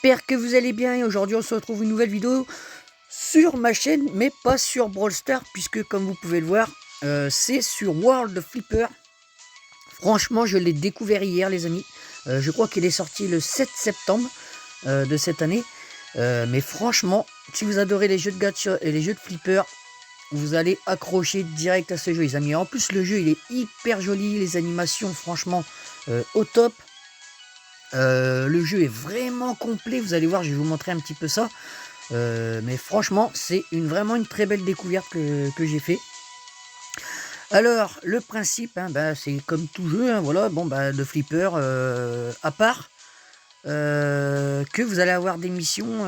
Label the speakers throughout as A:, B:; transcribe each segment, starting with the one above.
A: J'espère que vous allez bien et aujourd'hui on se retrouve une nouvelle vidéo sur ma chaîne mais pas sur Brawl Stars puisque comme vous pouvez le voir c'est sur World of Flipper. Franchement je l'ai découvert hier les amis, je crois qu'il est sorti le 7 septembre de cette année, mais franchement si vous adorez les jeux de gacha et les jeux de flipper, vous allez accrocher direct à ce jeu les amis. En plus le jeu il est hyper joli, les animations franchement au top. Le jeu est vraiment complet, vous allez voir, je vais vous montrer un petit peu ça. Mais franchement, c'est vraiment une très belle découverte que j'ai fait. Alors, le principe, hein, c'est comme tout jeu, hein, voilà, bon, de flipper, à part que vous allez avoir des missions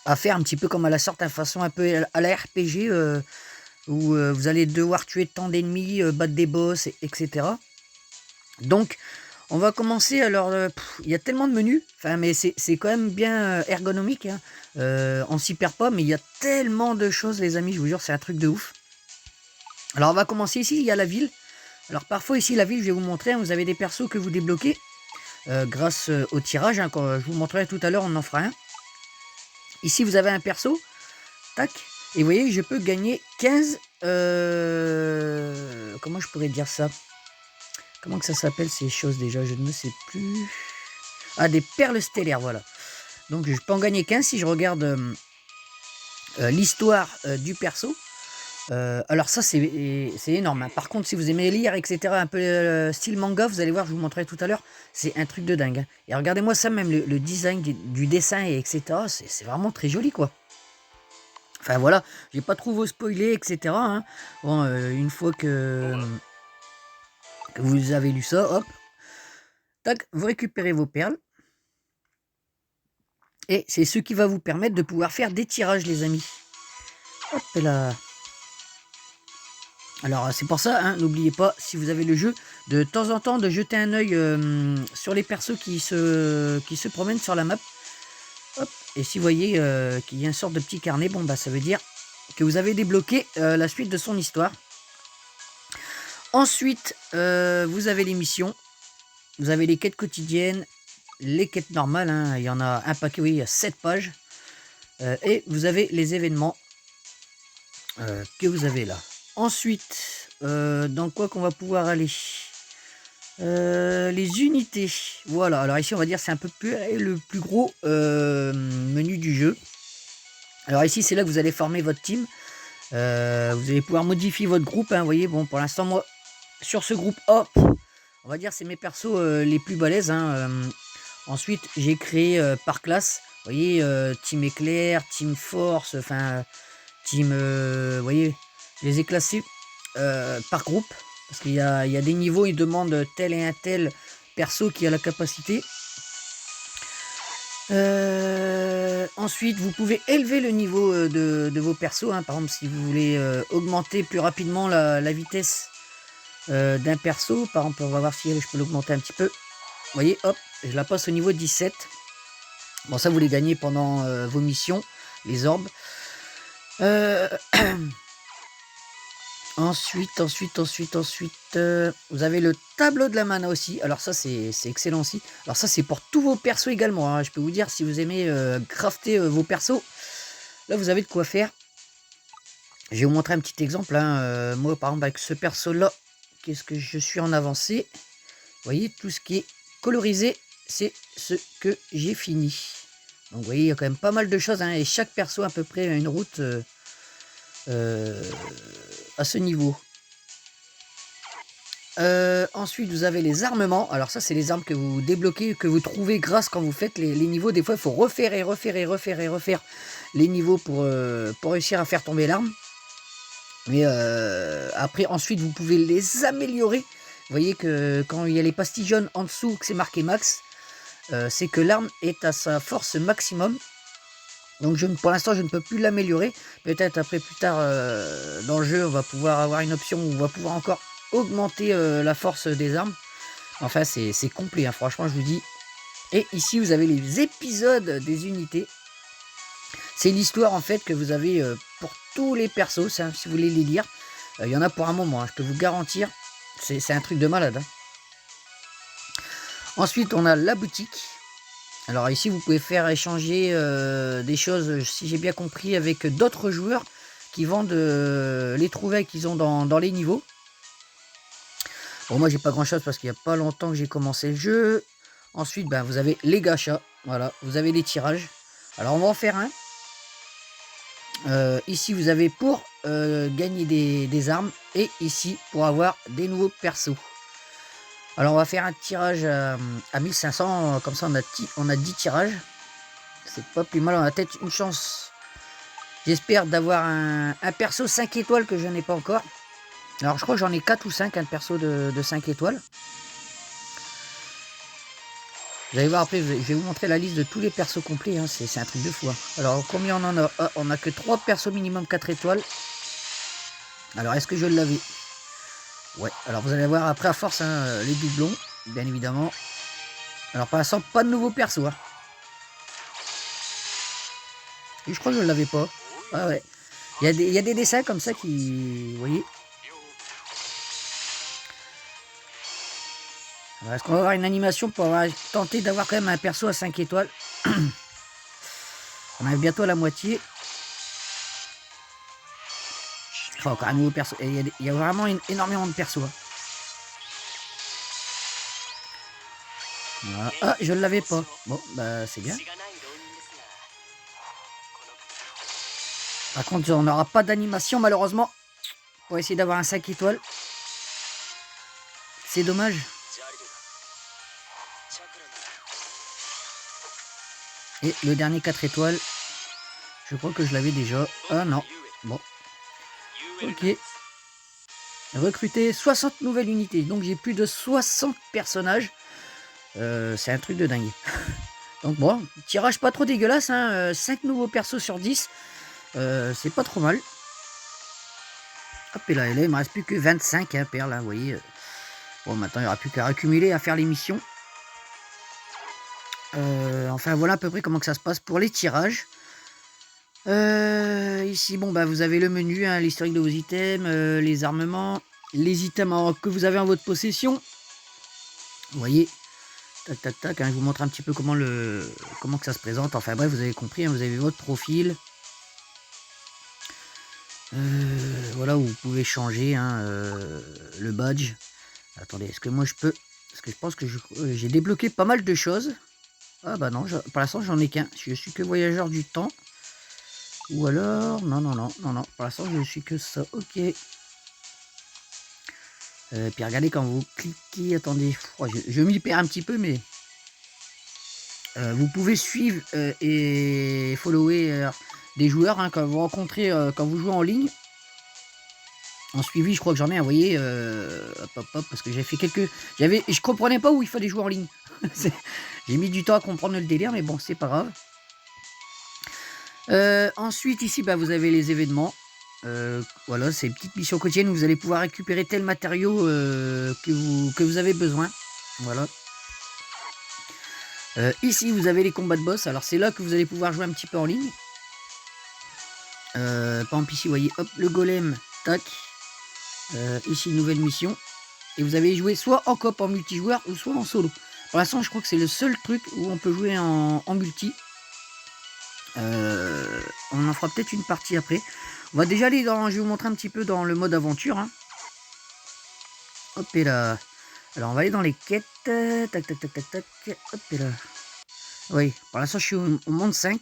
A: à faire un petit peu comme à la sorte, de façon un peu à la RPG, où vous allez devoir tuer tant d'ennemis, battre des boss, etc. Donc, on va commencer. Alors, il y a tellement de menus, enfin, mais c'est quand même bien ergonomique, hein. On s'y perd pas, mais il y a tellement de choses, les amis, je vous jure, c'est un truc de ouf. Alors, on va commencer ici, il y a la ville. Alors, parfois, ici, la ville, je vais vous montrer, hein, vous avez des persos que vous débloquez grâce au tirage, hein, quand je vous montrerai tout à l'heure, on en fera un. Ici, vous avez un perso, tac, et vous voyez, je peux gagner 15... comment je pourrais dire ça? Comment que ça s'appelle ces choses déjà? Je ne sais plus. Ah, des perles stellaires, voilà. Donc je peux en gagner 15 si je regarde l'histoire du perso. Alors ça c'est énorme, hein. Par contre si vous aimez lire etc, un peu style manga, vous allez voir, je vous montrerai tout à l'heure, c'est un truc de dingue, hein. Et regardez-moi ça, même le design du dessin et etc, c'est vraiment très joli quoi. Enfin voilà, j'ai pas trop vous spoiler etc, hein. Bon, une fois que vous avez lu ça, hop, tac, vous récupérez vos perles. Et c'est ce qui va vous permettre de pouvoir faire des tirages, les amis. Hop là. Alors c'est pour ça, hein, n'oubliez pas, si vous avez le jeu, de temps en temps de jeter un œil sur les persos qui se promènent sur la map. Hop. Et si vous voyez qu'il y a une sorte de petit carnet, bon ça veut dire que vous avez débloqué la suite de son histoire. Ensuite, vous avez les missions, vous avez les quêtes quotidiennes, les quêtes normales, hein, il y en a un paquet, oui, il y a 7 pages. Et vous avez les événements que vous avez là. Ensuite, dans quoi qu'on va pouvoir aller, les unités. Voilà, alors ici on va dire c'est un peu plus le plus gros menu du jeu. Alors ici c'est là que vous allez former votre team. Vous allez pouvoir modifier votre groupe, hein, vous voyez, bon pour l'instant moi sur ce groupe A, on va dire c'est mes persos les plus balèzes, hein. Ensuite j'ai créé par classe, vous voyez, team éclair, team force, enfin team, vous voyez, je les ai classés par groupe, parce qu'il y a des niveaux, ils demandent tel et un tel perso qui a la capacité. Ensuite, vous pouvez élever le niveau de vos persos, hein. Par exemple, si vous voulez augmenter plus rapidement la vitesse d'un perso, par exemple, on va voir si je peux l'augmenter un petit peu. Vous voyez, hop, je la passe au niveau 17. Bon, ça, vous les gagnez pendant vos missions, les orbes. Ensuite, vous avez le tableau de la mana aussi. Alors ça, c'est excellent aussi. Alors ça, c'est pour tous vos persos également, hein. Je peux vous dire, si vous aimez crafter vos persos, là, vous avez de quoi faire. Je vais vous montrer un petit exemple, hein. Moi, par exemple, avec ce perso-là, qu'est-ce que je suis en avancée? Vous voyez, tout ce qui est colorisé, c'est ce que j'ai fini. Donc, vous voyez, il y a quand même pas mal de choses, hein. Et chaque perso, à peu près, a une route... à ce niveau. Ensuite vous avez les armements. Alors ça c'est les armes que vous débloquez, que vous trouvez grâce quand vous faites les niveaux. Des fois il faut refaire et refaire et refaire et refaire les niveaux pour réussir à faire tomber l'arme. Mais après ensuite vous pouvez les améliorer. Vous voyez que quand il y a les pastilles jaunes en dessous, que c'est marqué max, c'est que l'arme est à sa force maximum. Donc pour l'instant je ne peux plus l'améliorer. Peut-être après plus tard dans le jeu on va pouvoir avoir une option où on va pouvoir encore augmenter la force des armes. Enfin c'est complet, hein, franchement je vous dis. Et ici vous avez les épisodes des unités. C'est l'histoire en fait que vous avez pour tous les persos, si vous voulez les lire. Il y en a pour un moment, hein, je peux vous garantir. C'est un truc de malade, hein. Ensuite on a la boutique. Alors ici, vous pouvez faire échanger des choses, si j'ai bien compris, avec d'autres joueurs qui vendent les trouvailles qu'ils ont dans les niveaux. Bon, moi, j'ai pas grand-chose parce qu'il n'y a pas longtemps que j'ai commencé le jeu. Ensuite, ben, vous avez les gachas. Voilà, vous avez les tirages. Alors, on va en faire un. Ici, vous avez pour gagner des armes. Et ici, pour avoir des nouveaux persos. Alors, on va faire un tirage à 1500. Comme ça, on a 10 tirages. C'est pas plus mal. On a peut-être une chance. J'espère d'avoir un perso 5 étoiles que je n'ai pas encore. Alors, je crois que j'en ai 4 ou 5, un perso de 5 étoiles. Vous allez voir après, je vais vous montrer la liste de tous les persos complets, hein. C'est un truc de fou. Hein. Alors, combien on en a? Ah, on a que 3 persos minimum 4 étoiles. Alors, est-ce que je l'avais? Ouais, alors vous allez voir après à force, hein, les doublons, bien évidemment. Alors, pour l'instant, pas de nouveaux persos. Hein. Et je crois que je ne l'avais pas. Ah ouais. Il y a des dessins comme ça qui... Vous voyez? Est-ce qu'on va avoir une animation pour tenter d'avoir quand même un perso à 5 étoiles? On arrive bientôt à la moitié. Oh, encore un nouveau perso. Il y a vraiment énormément de persos. Hein. Voilà. Ah, je ne l'avais pas. Bon, bah c'est bien. Par contre, on n'aura pas d'animation malheureusement. Pour essayer d'avoir un 5 étoiles. C'est dommage. Et le dernier 4 étoiles. Je crois que je l'avais déjà. Ah non. Bon. Ok. Recruter 60 nouvelles unités. Donc j'ai plus de 60 personnages. C'est un truc de dingue. Donc bon, tirage pas trop dégueulasse. Hein, 5 nouveaux persos sur 10. C'est pas trop mal. Hop, et là, il me reste plus que 25 hein, perles. Là, vous voyez. Bon, maintenant, il n'y aura plus qu'à accumuler, à faire les missions. Enfin, voilà à peu près comment que ça se passe pour les tirages. Ici, bon, bah, vous avez le menu, hein, l'historique de vos items, les armements, les items que vous avez en votre possession. Vous voyez, tac, tac, tac, hein, je vous montre un petit peu comment que ça se présente. Enfin bref, vous avez compris, hein, vous avez votre profil. Voilà où vous pouvez changer hein, le badge. Attendez, est-ce que moi je peux... Parce que je pense que j'ai débloqué pas mal de choses. Ah bah non, pour l'instant j'en ai qu'un. Je suis que voyageur du temps. Ou alors... Non, non, non, non, non. Pour l'instant je suis que ça. Ok. Puis regardez quand vous cliquez... Attendez, je m'y perds un petit peu, mais... vous pouvez suivre et follower des joueurs hein, quand vous rencontrez, quand vous jouez en ligne. En suivi, je crois que j'en ai envoyé, hop, parce que j'ai fait quelques... Je comprenais pas où il fallait jouer en ligne. J'ai mis du temps à comprendre le délire, mais bon, c'est pas grave. Ensuite, ici, bah, vous avez les événements. Voilà, c'est une petite mission quotidienne où vous allez pouvoir récupérer tel matériau que vous avez besoin. Voilà. Ici, vous avez les combats de boss. Alors, c'est là que vous allez pouvoir jouer un petit peu en ligne. Par exemple, ici, vous voyez, hop, le golem, tac. Ici, une nouvelle mission. Et vous avez joué soit en coop en multijoueur ou soit en solo. Pour l'instant, je crois que c'est le seul truc où on peut jouer en multi. On en fera peut-être une partie après. On va déjà aller dans... Je vais vous montrer un petit peu dans le mode aventure. Hein. Hop et là. Alors, on va aller dans les quêtes. Tac, tac, tac, tac, tac. Hop et là. Oui, pour l'instant, je suis au monde 5.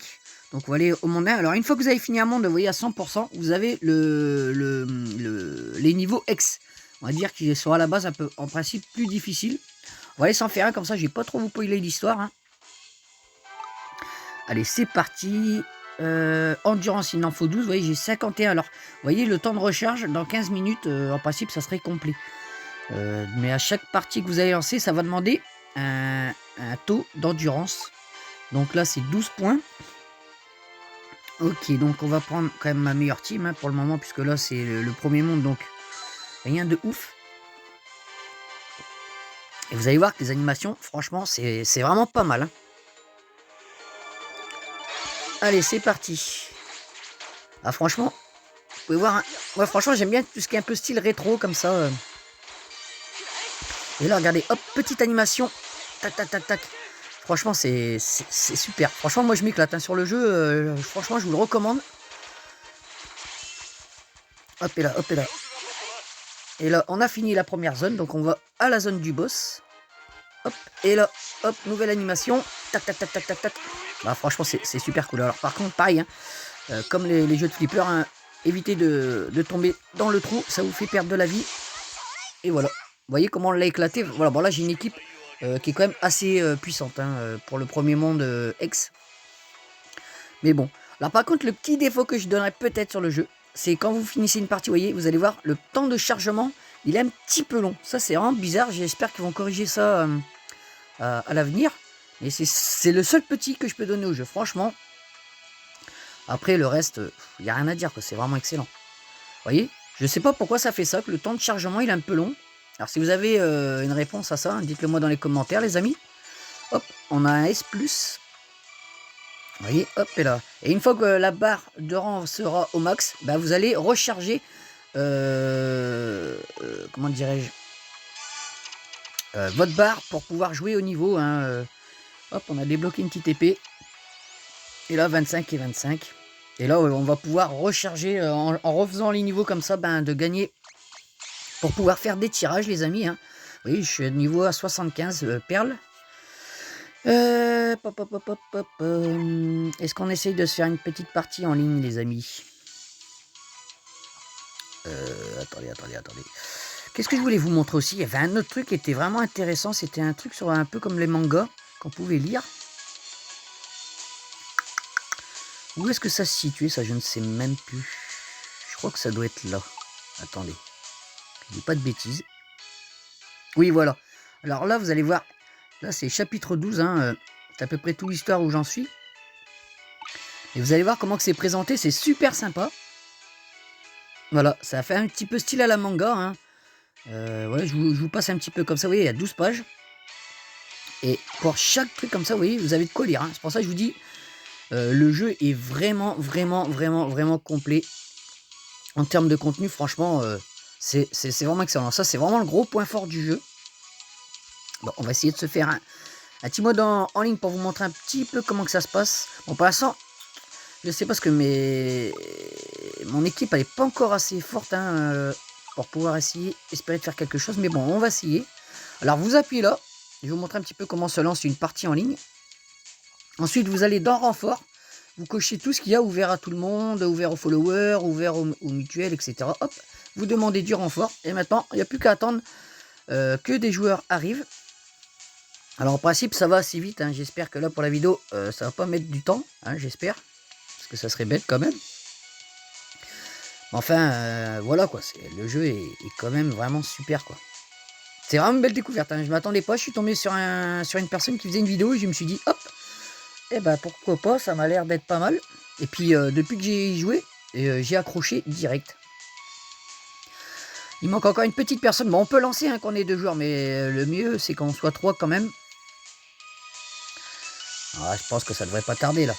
A: Donc, on va aller au monde 1. Alors, une fois que vous avez fini un monde, vous voyez, à 100%, vous avez les niveaux X. On va dire qu'ils sont à la base un peu, en principe, plus difficiles. On va aller s'en faire un, comme ça, je vais pas trop vous spoiler l'histoire. Hein. Allez, c'est parti. Endurance, il en faut 12. Vous voyez, j'ai 51. Alors, vous voyez, le temps de recharge, dans 15 minutes, en principe, ça serait complet. Mais à chaque partie que vous allez lancer, ça va demander un taux d'endurance. Donc là, c'est 12 points. Ok, donc on va prendre quand même ma meilleure team hein, pour le moment, puisque là, c'est le premier monde, donc rien de ouf. Et vous allez voir que les animations, franchement, c'est vraiment pas mal. Hein. Allez, c'est parti. Ah, franchement, vous pouvez voir. Hein. Moi, franchement, j'aime bien tout ce qui est un peu style rétro, comme ça. Et là, regardez, hop, petite animation. Tac, tac, tac, tac. franchement, c'est super. Franchement, moi, je m'éclate hein, sur le jeu. Franchement, je vous le recommande. Hop, et là, hop, et là. Et là, on a fini la première zone. Donc, on va à la zone du boss. Hop, et là, hop, nouvelle animation. Tac, tac, tac, tac, tac, tac. Bah, franchement, c'est super cool. Alors, par contre, pareil, hein, comme les jeux de flipper, hein, évitez de tomber dans le trou. Ça vous fait perdre de la vie. Et voilà. Vous voyez comment on l'a éclaté. Voilà, bon, là, j'ai une équipe qui est quand même assez puissante hein, pour le premier monde X. Mais bon. Là, par contre, le petit défaut que je donnerais peut-être sur le jeu, c'est quand vous finissez une partie, vous voyez, vous allez voir, le temps de chargement, il est un petit peu long. Ça, c'est vraiment bizarre. J'espère qu'ils vont corriger ça à l'avenir. Mais c'est le seul petit que je peux donner au jeu, franchement. Après, le reste, il n'y a rien à dire, c'est vraiment excellent. Vous voyez, je ne sais pas pourquoi ça fait ça, que le temps de chargement, il est un peu long. Alors, si vous avez une réponse à ça, hein, dites-le moi dans les commentaires, les amis. Hop, on a un S+. Vous voyez, hop, et là. Et une fois que la barre de rang sera au max, bah, vous allez recharger, comment dirais-je, votre barre pour pouvoir jouer au niveau. Hein, hop, on a débloqué une petite épée. Et là, 25 et 25. Et là, on va pouvoir recharger en refaisant les niveaux comme ça, ben, de gagner pour pouvoir faire des tirages, les amis. Hein. Oui, je suis niveau à 75 perles. Est-ce qu'on essaye de se faire une petite partie en ligne, les amis? Attendez. Qu'est-ce que je voulais vous montrer aussi? Il y avait un autre truc qui était vraiment intéressant. C'était un truc sur un peu comme les mangas qu'on pouvait lire. Où est-ce que ça se situait? Ça, je ne sais même plus. Je crois que ça doit être là. Attendez. Je dis pas de bêtises. Oui, voilà. Alors là, vous allez voir. Là, c'est chapitre 12. Hein, c'est à peu près toute l'histoire où j'en suis. Et vous allez voir comment c'est présenté. C'est super sympa. Voilà, ça fait un petit peu style à la manga. Hein. Ouais, je vous passe un petit peu comme ça. Vous voyez, il y a 12 pages. Et pour chaque truc comme ça, vous voyez, vous avez de quoi lire. Hein. C'est pour ça que je vous dis, le jeu est vraiment complet. En termes de contenu, franchement, c'est vraiment excellent. Ça, c'est vraiment le gros point fort du jeu. Bon, on va essayer de se faire un petit mode en ligne pour vous montrer un petit peu comment que ça se passe. Bon, pour l'instant, je sais pas ce que mon équipe, elle n'est pas encore assez forte hein, pour pouvoir espérer de faire quelque chose. Mais bon, on va essayer. Alors, vous appuyez là. Je vais vous montrer un petit peu comment se lance une partie en ligne. Ensuite, vous allez dans renfort. Vous cochez tout ce qu'il y a, ouvert à tout le monde, ouvert aux followers, ouvert aux mutuelles, etc. Hop, vous demandez du renfort. Et maintenant, il n'y a plus qu'à attendre que des joueurs arrivent. Alors, en principe, ça va assez vite. Hein. J'espère que là, pour la vidéo, ça va pas mettre du temps. Hein, j'espère. Parce que ça serait bête quand même. Enfin, voilà quoi. Le jeu est quand même vraiment super quoi. C'est vraiment une belle découverte. Hein. Je m'attendais pas. Je suis tombé sur une personne qui faisait une vidéo et je me suis dit, hop, eh ben pourquoi pas, ça m'a l'air d'être pas mal. Et puis depuis que j'ai joué, j'ai accroché direct. Il manque encore une petite personne. Bon, on peut lancer hein, qu'on est 2 joueurs, mais le mieux c'est qu'on soit 3 quand même. Ah, je pense que ça devrait pas tarder là.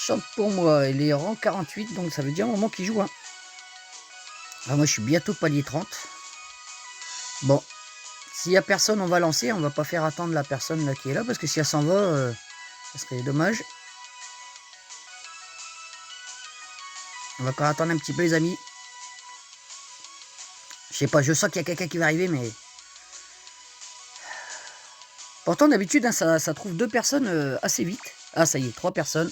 A: Chante pour moi, il est rang 48, donc ça veut dire un moment qu'il joue. Hein. Ah, moi je suis bientôt palier 30. Bon. S'il n'y a personne, on va lancer. On va pas faire attendre la personne là, qui est là. Parce que si elle s'en va, ça serait dommage. On va encore attendre un petit peu les amis. Je sais pas, je sens qu'il y a quelqu'un qui va arriver, mais... Pourtant, d'habitude, hein, ça trouve 2 personnes assez vite. Ah, ça y est, 3 personnes.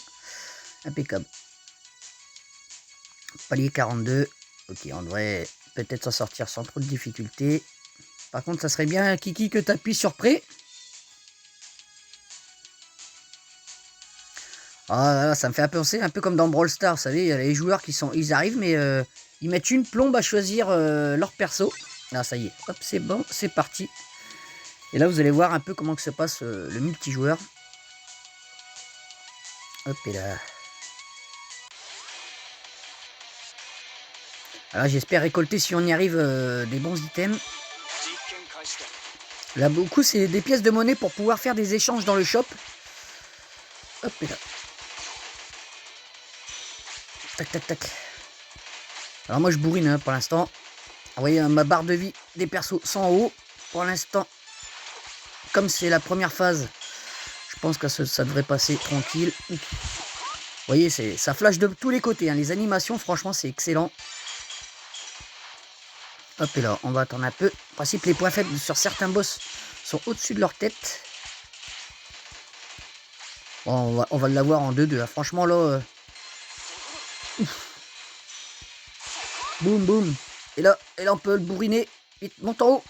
A: Impeccable. Palier 42. Ok, on devrait peut-être s'en sortir sans trop de difficultés. Par contre, ça serait bien, Kiki, que tu appuies sur prêt. Ah là, ça me fait penser un peu comme dans Brawl Stars, vous savez, il y a les joueurs ils arrivent, mais ils mettent une plombe à choisir leur perso. Là, ça y est, hop, c'est bon, c'est parti. Et là, vous allez voir un peu comment que se passe le multijoueur. Hop, et là. Alors, j'espère récolter, si on y arrive, des bons items. Là, beaucoup, c'est des pièces de monnaie pour pouvoir faire des échanges dans le shop. Hop, et là. Tac, tac, tac. Alors, moi, je bourrine hein, pour l'instant. Vous voyez, ma barre de vie des persos sont en haut. Pour l'instant, comme c'est la première phase, je pense que ça devrait passer tranquille. Vous voyez, ça flash de tous les côtés, hein. Les animations, franchement, c'est excellent. Hop, et là, on va attendre un peu. En principe, les points faibles sur certains boss sont au-dessus de leur tête. Bon, on va l'avoir en 2-2. Hein. Franchement, là... Boum, boum. Et là, on peut le bourriner. Vite, monte en haut.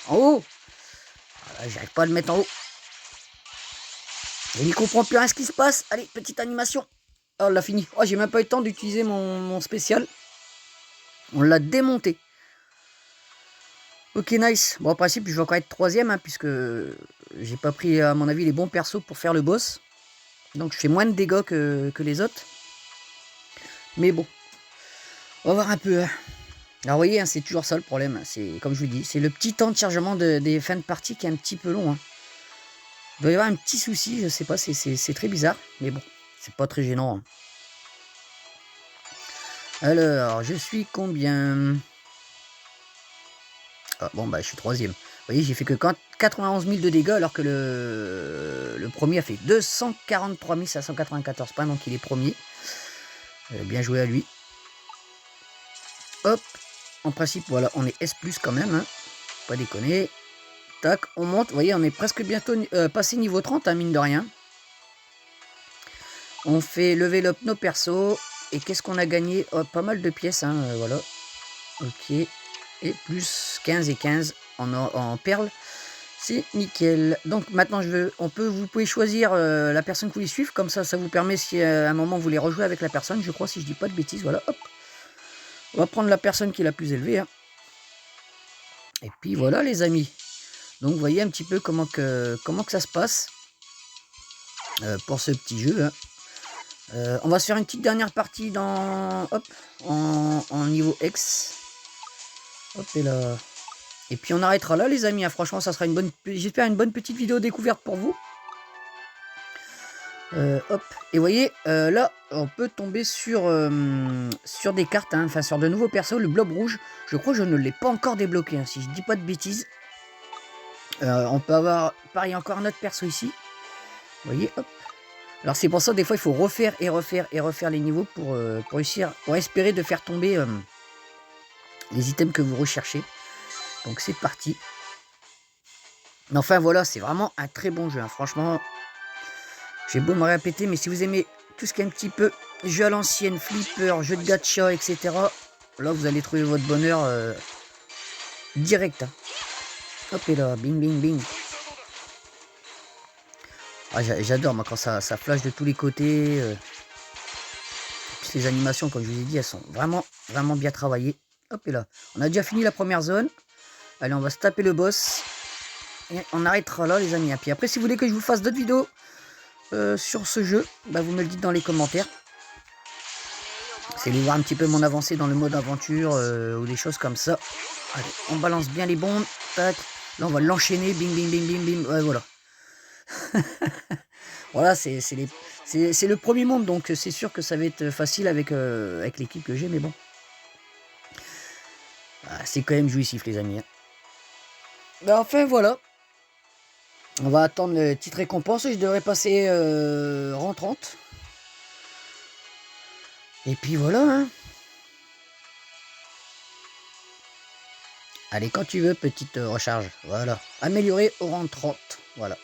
A: En haut. J'arrive pas à le mettre en haut. Il ne comprend plus rien ce qui se passe. Allez, petite animation. Oh, on l'a fini. Oh, j'ai même pas eu le temps d'utiliser mon spécial. On l'a démonté. Ok, nice. Bon, en principe, je vais encore être 3ème, hein, puisque j'ai pas pris, à mon avis, les bons persos pour faire le boss. Donc, je fais moins de dégâts que les autres. Mais bon. On va voir un peu. Hein. Alors, vous voyez, hein, c'est toujours ça le problème. C'est, comme je vous dis, c'est le petit temps de chargement des fins de partie qui est un petit peu long. Hein. Il doit y avoir un petit souci, je sais pas, c'est très bizarre. Mais bon, c'est pas très gênant. Hein. Alors, je suis combien? Ah, bon, bah, je suis 3ème. Vous voyez, j'ai fait que 91 000 de dégâts, alors que le premier a fait 243 594 points, donc il est premier. Bien joué à lui. Hop, en principe, voilà, on est S+, quand même, hein. Pas déconner. Tac, on monte, vous voyez, on est presque bientôt passé niveau 30, hein, mine de rien. On fait level up nos persos. Et qu'est-ce qu'on a gagné? Oh, pas mal de pièces, hein, voilà. Ok. Et plus 15 et 15 en perles. C'est nickel. Donc maintenant, vous pouvez choisir la personne que vous voulez suivre. Comme ça vous permet, si à un moment vous voulez rejouer avec la personne, je crois, si je dis pas de bêtises, voilà, hop. On va prendre la personne qui est la plus élevée. Hein. Et puis voilà, les amis. Donc vous voyez un petit peu comment que ça se passe pour ce petit jeu. Hein. On va se faire une petite dernière partie en niveau X. Hop, et là. Et puis on arrêtera là, les amis. Hein. Franchement, ça sera j'espère une bonne petite vidéo découverte pour vous. Hop. Et vous voyez, là, on peut tomber sur des cartes, hein, enfin sur de nouveaux persos. Le blob rouge, je crois que je ne l'ai pas encore débloqué, hein, si je dis pas de bêtises. On peut avoir, pareil, encore un autre perso ici. Vous voyez, hop. Alors c'est pour ça, des fois, il faut refaire et refaire les niveaux pour réussir, pour espérer de faire tomber les items que vous recherchez. Donc c'est parti. Mais enfin voilà, c'est vraiment un très bon jeu. Hein. Franchement, j'ai beau me répéter, mais si vous aimez tout ce qui est un petit peu jeu à l'ancienne, flipper, jeu de gacha, etc. Là, vous allez trouver votre bonheur direct. Hein. Hop et là, bing, bing, bing. Ah, j'adore, moi, quand ça flash de tous les côtés. Ces animations, comme je vous ai dit, elles sont vraiment, vraiment bien travaillées. Hop et là, on a déjà fini la première zone. Allez, on va se taper le boss. Et on arrêtera là, les amis. Et puis après, si vous voulez que je vous fasse d'autres vidéos sur ce jeu, bah, vous me le dites dans les commentaires. C'est de voir un petit peu mon avancée dans le mode aventure ou des choses comme ça. Allez, on balance bien les bombes. Tac. Là, on va l'enchaîner. Bing, bing, bing, bing, bing. Ouais, voilà. Voilà, c'est le premier monde, donc c'est sûr que ça va être facile avec l'équipe que j'ai, mais bon. Ah, c'est quand même jouissif, les amis. Hein. Ben, enfin, voilà. On va attendre les petites récompenses. Je devrais passer rang 30. Et puis voilà. Hein. Allez, quand tu veux, petite recharge. Voilà. Améliorer au rang 30. Voilà.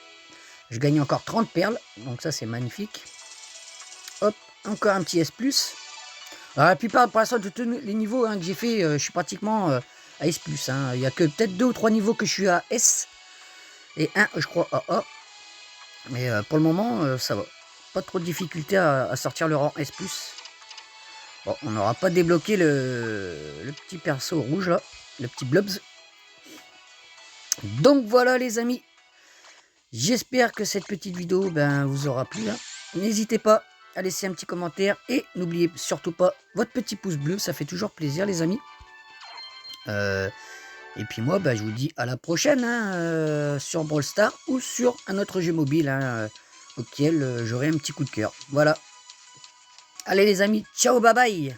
A: Je gagne encore 30 perles. Donc ça, c'est magnifique. Hop, encore un petit S+. Alors, la plupart, pour l'instant, de tous les niveaux hein, que j'ai fait, je suis pratiquement à S+. Hein. Il n'y a que peut-être 2 ou 3 niveaux que je suis à S. Et un, je crois, à A. Mais pour le moment, ça va. Pas trop de difficulté à sortir le rang S+. Bon, on n'aura pas débloqué le petit perso rouge, là. Le petit Blobs. Donc voilà, les amis. J'espère que cette petite vidéo vous aura plu. Hein. N'hésitez pas à laisser un petit commentaire. Et n'oubliez surtout pas votre petit pouce bleu. Ça fait toujours plaisir, les amis. Et puis moi, je vous dis à la prochaine hein, sur Brawl Stars ou sur un autre jeu mobile hein, auquel j'aurai un petit coup de cœur. Voilà. Allez les amis, ciao, bye bye.